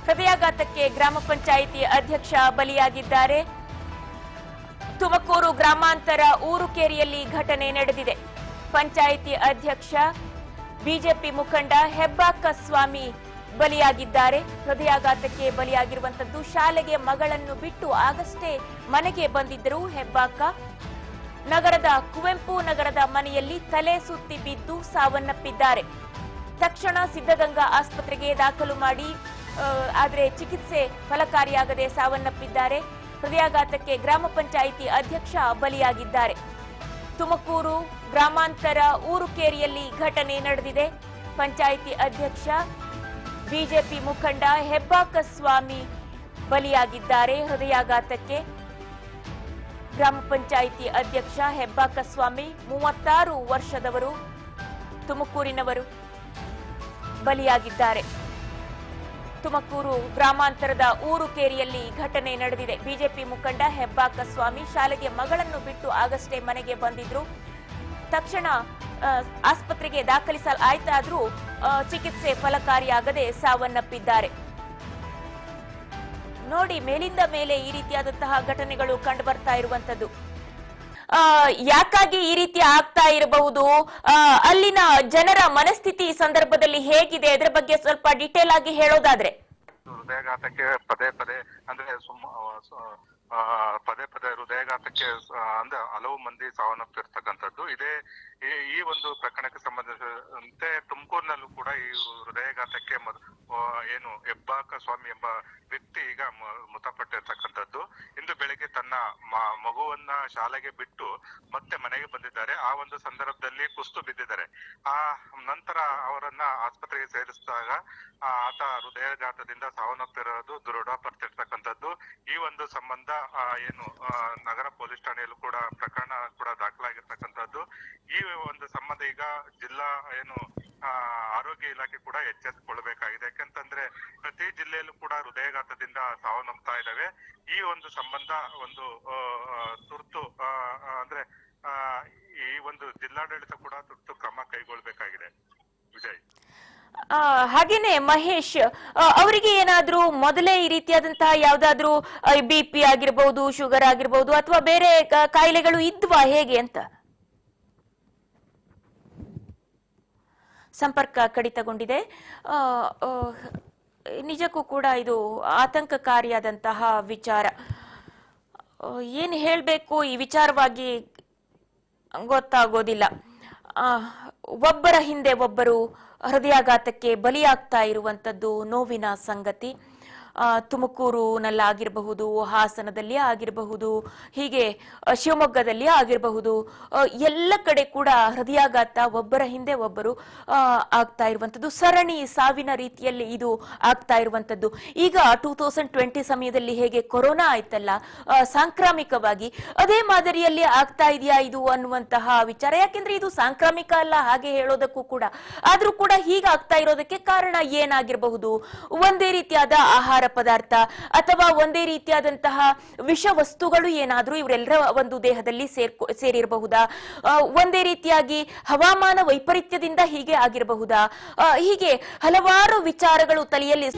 ಹೃದಯಾಘಾತಕ್ಕೆ ಗ್ರಾಮ ಪಂಚಾಯಿತಿ ಅಧ್ಯಕ್ಷ ಬಲಿಯಾಗಿದ್ದಾರೆ. ತುಮಕೂರು ಗ್ರಾಮಾಂತರ ಊರುಕೇರಿಯಲ್ಲಿ ಘಟನೆ ನಡೆದಿದೆ. ಪಂಚಾಯಿತಿ ಅಧ್ಯಕ್ಷ ಬಿಜೆಪಿ ಮುಖಂಡ ಹೆಬ್ಬಾಕ ಸ್ವಾಮಿ ಬಲಿಯಾಗಿದ್ದಾರೆ. ಹೃದಯಾಘಾತಕ್ಕೆ ಬಲಿಯಾಗಿರುವಂತದ್ದು. ಶಾಲೆಗೆ ಮಗಳನ್ನು ಬಿಟ್ಟು ಆಗಷ್ಟೇ ಮನೆಗೆ ಬಂದಿದ್ದರು ಹೆಬ್ಬಾಕ. ನಗರದ ಕುವೆಂಪು ನಗರದ ಮನೆಯಲ್ಲಿ ತಲೆ ಸುತ್ತಿ ಬಿದ್ದು ಸಾವನ್ನಪ್ಪಿದ್ದಾರೆ. ತಕ್ಷಣ ಸಿದ್ಧಗಂಗಾ ಆಸ್ಪತ್ರೆಗೆ ದಾಖಲು ಮಾಡಿ ಆದರೆ ಚಿಕಿತ್ಸೆ ಫಲಕಾರಿಯಾಗದೆ ಸಾವನ್ನಪ್ಪಿದ್ದಾರೆ. ಹೃದಯಾಘಾತಕ್ಕೆ ಗ್ರಾಮ ಪಂಚಾಯಿತಿ ಅಧ್ಯಕ್ಷ ಬಲಿಯಾಗಿದ್ದಾರೆ. ತುಮಕೂರು ಗ್ರಾಮಾಂತರ ಊರುಕೇರಿಯಲ್ಲಿ ಘಟನೆ ನಡೆದಿದೆ. ಪಂಚಾಯಿತಿ ಅಧ್ಯಕ್ಷ ಬಿಜೆಪಿ ಮುಖಂಡ ಹೆಬ್ಬಾಕ ಸ್ವಾಮಿ ಬಲಿಯಾಗಿದ್ದಾರೆ. ಹೃದಯಾಘಾತಕ್ಕೆ ಗ್ರಾಮ ಪಂಚಾಯಿತಿ ಅಧ್ಯಕ್ಷ ಹೆಬ್ಬಾಕ ಸ್ವಾಮಿ 36 ವರ್ಷದವರು, ತುಮಕೂರಿನವರು ಬಲಿಯಾಗಿದ್ದಾರೆ. ತುಮಕೂರು ಗ್ರಾಮಾಂತರದ ಊರುಕೇರಿಯಲ್ಲಿ ಘಟನೆ ನಡೆದಿದೆ. ಬಿಜೆಪಿ ಮುಖಂಡ ಹೆಬ್ಬಾಕ ಸ್ವಾಮಿ ಶಾಲೆಗೆ ಮಗಳನ್ನು ಬಿಟ್ಟು ಆಗಷ್ಟೇ ಮನೆಗೆ ಬಂದಿದ್ರು. ತಕ್ಷಣ ಆಸ್ಪತ್ರೆಗೆ ದಾಖಲಿಸಲಾಯಿತಾದ್ರೂ ಚಿಕಿತ್ಸೆ ಫಲಕಾರಿಯಾಗದೆ ಸಾವನ್ನಪ್ಪಿದ್ದಾರೆ. ನೋಡಿ, ಮೇಲಿಂದ ಮೇಲೆ ಈ ರೀತಿಯಾದಂತಹ ಘಟನೆಗಳು ಕಂಡು ಬರ್ತಾ ಇರುವಂತದ್ದು. ಯಾಕಾಗಿ ಈ ರೀತಿ ಆಗ್ತಾ ಇರಬಹುದು, ಅಲ್ಲಿನ ಜನರ ಮನಸ್ಥಿತಿ ಈ ಸಂದರ್ಭದಲ್ಲಿ ಹೇಗಿದೆ, ಇದರ ಬಗ್ಗೆ ಸ್ವಲ್ಪ ಡಿಟೇಲ್ ಆಗಿ ಹೇಳೋದಾದ್ರೆ. ಹೃದಯಾಘಾತಕ್ಕೆ ಪದೇ ಪದೇ ಹೃದಯಾಘಾತಕ್ಕೆ ಅಂದ್ರೆ ಹಲವು ಮಂದಿ ಸಾವನ್ನಪ್ಪಿರ್ತಕ್ಕಂಥದ್ದು ಇದೇ. ಈ ಒಂದು ಪ್ರಕರಣಕ್ಕೆ ಸಂಬಂಧಿಸಿದಂತೆ ತುಮಕೂರಿನಲ್ಲೂ ಕೂಡ ಈ ಹೃದಯಾಘಾತಕ್ಕೆ ಏನು ಹೆಬ್ಬಾಕ ಸ್ವಾಮಿ ಎಂಬ ವ್ಯಕ್ತಿ ಈಗ ಮೃತಪಟ್ಟಿರ್ತಕ್ಕಂಥದ್ದು. ಇಂದು ಬೆಳಿಗ್ಗೆ ತನ್ನ ಮಗುವನ್ನ ಶಾಲೆಗೆ ಬಿಟ್ಟು ಮತ್ತೆ ಮನೆಗೆ ಬಂದಿದ್ದಾರೆ. ಆ ಒಂದು ಸಂದರ್ಭದಲ್ಲಿ ಕುಸ್ತು ಬಿದ್ದಿದ್ದಾರೆ. ಆ ನಂತರ ಅವರನ್ನ ಆಸ್ಪತ್ರೆಗೆ ಸೇರಿಸಿದಾಗ ಆತ ಹೃದಯಾಘಾತದಿಂದ ಸಾವನ್ನಪ್ಪಿರೋದು ದೃಢಪಟ್ಟಿರ್ತಕ್ಕಂಥದ್ದು. ಈ ಒಂದು ಸಂಬಂಧ ಏನು ನಗರ ಪೊಲೀಸ್ ಠಾಣೆಯಲ್ಲೂ ಕೂಡ ಪ್ರಕರಣ ಕೂಡ ದಾಖಲಾಗಿರ್ತಕ್ಕಂಥದ್ದು. ಈ ಒಂದು ಸಂಬಂಧ ಈಗ ಜಿಲ್ಲಾ ಏನು ಆರೋಗ್ಯ ಇಲಾಖೆ ಕೂಡ ಎಚ್ಚೆತ್ತುಕೊಳ್ಬೇಕಾಗಿದೆ. ಯಾಕಂತಂದ್ರೆ ಪ್ರತಿ ಜಿಲ್ಲೆಯಲ್ಲೂ ಕೂಡ ಹೃದಯಾಘಾತದಿಂದ ಸಾವನ್ನಪ್ತಾ ಇದ್ದಾವೆ. ಈ ಒಂದು ಸಂಬಂಧ ಒಂದು ತುರ್ತು ಅಂದ್ರೆ ಈ ಒಂದು ಜಿಲ್ಲಾಡಳಿತ ಕೂಡ ತುರ್ತು ಕ್ರಮ ಕೈಗೊಳ್ಳಬೇಕಾಗಿದೆ. ವಿಜಯ್, ಹಾಗೇನೆ ಮಹೇಶ್, ಅವರಿಗೆ ಏನಾದ್ರೂ ಮೊದಲೇ ಈ ರೀತಿಯಾದಂತಹ ಯಾವ್ದಾದ್ರು BP ಆಗಿರ್ಬಹುದು, ಶುಗರ್ ಆಗಿರ್ಬಹುದು, ಅಥವಾ ಬೇರೆ ಕಾಯಿಲೆಗಳು ಇದ್ವಾ ಹೇಗೆ ಅಂತ? ಸಂಪರ್ಕ ಕಡಿತಗೊಂಡಿದೆ. ನಿಜಕ್ಕೂ ಕೂಡ ಇದು ಆತಂಕಕಾರಿಯಾದಂತಹ ವಿಚಾರ. ಏನು ಹೇಳಬೇಕು ಈ ವಿಚಾರವಾಗಿ ಗೊತ್ತಾಗೋದಿಲ್ಲ. ಒಬ್ಬರ ಹಿಂದೆ ಒಬ್ಬರು ಹೃದಯಾಘಾತಕ್ಕೆ ಬಲಿಯಾಗ್ತಾ ಇರುವಂತದ್ದು ನೋವಿನ ಸಂಗತಿ. ತುಮಕೂರಿನಲ್ಲಾಗಿರಬಹುದು, ಹಾಸನದಲ್ಲಿ ಆಗಿರಬಹುದು, ಹೀಗೆ ಶಿವಮೊಗ್ಗದಲ್ಲಿ ಆಗಿರಬಹುದು, ಎಲ್ಲ ಕಡೆ ಕೂಡ ಹೃದಯಾಘಾತ ಒಬ್ಬರ ಹಿಂದೆ ಒಬ್ಬರು ಆಗ್ತಾ ಇರುವಂತದ್ದು. ಸರಣಿ ಸಾವಿನ ರೀತಿಯಲ್ಲಿ ಇದು ಆಗ್ತಾ ಇರುವಂತದ್ದು. ಈಗ 2020 ಸಮಯದಲ್ಲಿ ಹೇಗೆ ಕೊರೋನಾ ಆಯ್ತಲ್ಲ ಸಾಂಕ್ರಾಮಿಕವಾಗಿ, ಅದೇ ಮಾದರಿಯಲ್ಲಿ ಆಗ್ತಾ ಇದೆಯಾ ಇದು ಅನ್ನುವಂತಹ ವಿಚಾರ. ಯಾಕೆಂದ್ರೆ ಇದು ಸಾಂಕ್ರಾಮಿಕ ಅಲ್ಲ ಹಾಗೆ ಹೇಳೋದಕ್ಕೂ ಕೂಡ, ಆದ್ರೂ ಕೂಡ ಹೀಗಾಗ್ತಾ ಇರೋದಕ್ಕೆ ಕಾರಣ ಏನಾಗಿರಬಹುದು? ಒಂದೇ ರೀತಿಯಾದ ಆಹಾರ ಪದಾರ್ಥ ಅಥವಾ ಒಂದೇ ರೀತಿಯಾದಂತಹ ವಿಷ ವಸ್ತುಗಳು ಏನಾದ್ರೂ ಇವರೆಲ್ಲರ ಒಂದು ದೇಹದಲ್ಲಿ ಸೇರಿರಬಹುದಾ? ಒಂದೇ ರೀತಿಯಾಗಿ ಹವಾಮಾನ ವೈಪರೀತ್ಯದಿಂದ ಹೀಗೆ ಆಗಿರಬಹುದಾ? ಹೀಗೆ ಹಲವಾರು ವಿಚಾರಗಳು ತಲೆಯಲ್ಲಿ